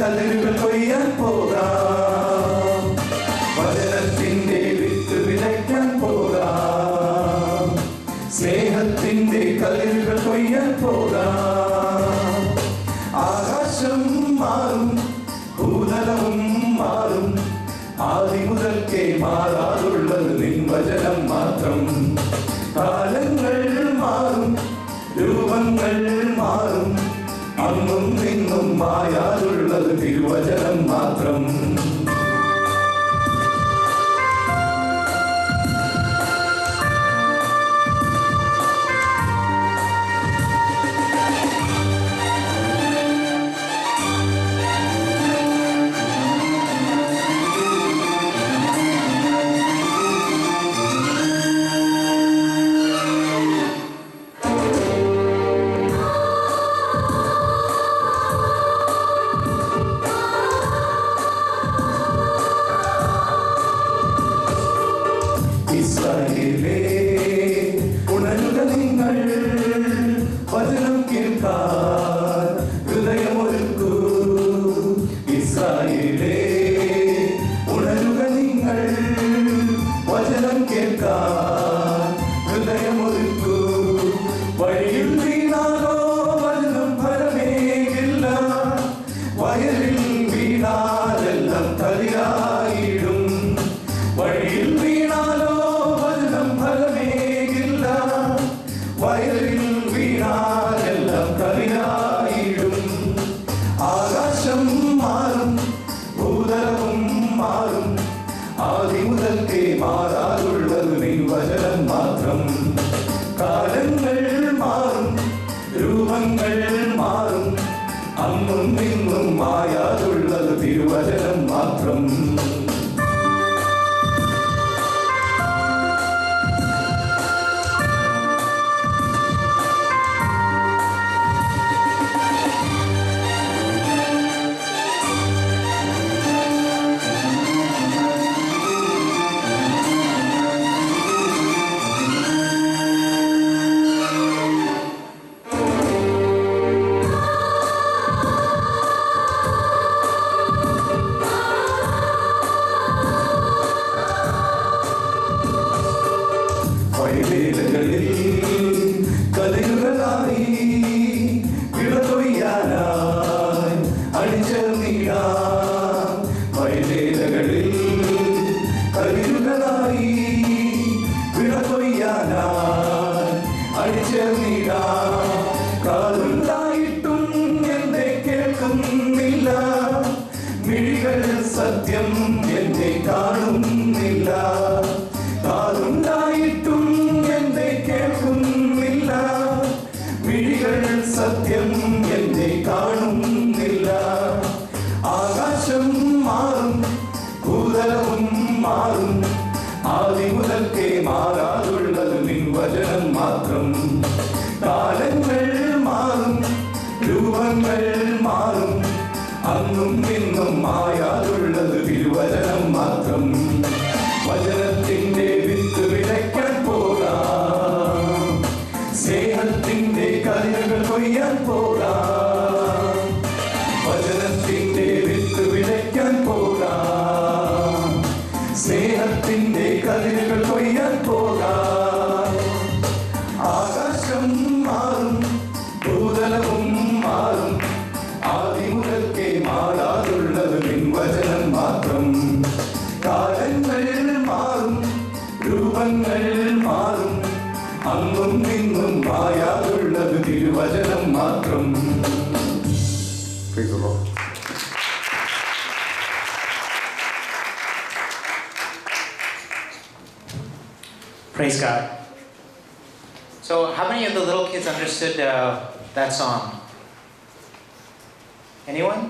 കതിരുകൾ കൊയ്യാൻ പോകാം, വചനത്തിന്റെ വിത്ത് വിതയ്ക്കാൻ പോകാം, സ്നേഹത്തിന്റെ കതിരുകൾ കൊയ്യാൻ പോകാം. ആകാശം മാറും, ഭൂതലവും മാറും, ആദി മുതൽക്കേ മാറാതുള്ളത് നിൻ വചനം മാത്രം. കാലങ്ങൾ മാറും, രൂപങ്ങൾ മാറും, അന്നും നിന്നും മായാതുള്ളത് തിരുവചനം മാത്രം. ഇസ്രായേലേ, ഉണരുക നിങ്ങൾ, വചനം കേൾക്കാൻ ഹൃദയമൊരുക്കൂ. ഇസ്രായേലേ, ഉണരുക നിങ്ങൾ, വചനം കേൾക്കാൻ ഹൃദയമൊരുക്കൂ. വഴിയിൽ വീണാലോ വചനം ഫലമേകില്ല, വയലിൽ വീണാലെല്ലാം കതിരായിടും. വഴിയിൽ വീണാലോ ഫലമേകില്ല, വയലിൽ വീണാലെല്ലാം കതിരായിടും. ആകാശം മാറും, ഭൂതലവും മാറും, ആദി മുതൽക്കേ മാറാതുള്ളത് നിൻ വചനം മാത്രം. കാലങ്ങൾ മാറും, രൂപങ്ങൾ മാറും, അന്നും നിന്നും മായാതുള്ളത് തിരുവചനം മാത്രം. വയലുകളിൽ കതിരുകളായി വിളകൊയ്യാനായി അണിചേർന്നിടാം. വയലുകളിൽ കതിരുകളായി വിളകൊയ്യാനായി അണിചേർന്നിടാം. കാതുണ്ടായിട്ടും എന്നെ കേൾക്കുന്നില്ല, മിഴികൾ സത്യം എന്നെ കാണുന്നില്ല. കാതുണ്ടായിട്ടും എന്നെ കേൾക്കുന്നില്ല, മിഴികൾ സത്യം എന്നെ കാണുന്നില്ല. ആകാശം മാറും, ഭൂതലവും മാറും, ആദി മുതൽക്കേ മാറാതുള്ളത് നിൻ വചനം മാത്രം. കാലങ്ങൾ മാറും, രൂപങ്ങൾ മാറും, അന്നും നിന്നും മായാതുള്ളത് തിരുവചനം മാത്രം. വചനത്തിന്റെ വിത്ത് വിതയ്ക്കാൻ പോകാം, സ്നേഹത്തിന്റെ കതിരുകൾ കൊയ്യാൻ പോകാം. വചനത്തിന്റെ വിത്ത് വിതയ്ക്കാൻ പോകാം, സ്നേഹത്തിന്റെ കതിരുകൾ കൊയ്യാൻ പോകാം. ആകാശം മാറും, ഭൂതലവും മാറും, ആദി മുതൽക്കേ മാറാതുള്ളത് നിൻ വചനം മാത്രം. കാലങ്ങൾ മാറും, രൂപങ്ങൾ മാറും, അന്നും നിന്നും മായാതുള്ളത് തിരുവചനം മാത്രം. Praise God. So, how many of the little kids understood that song? Anyone?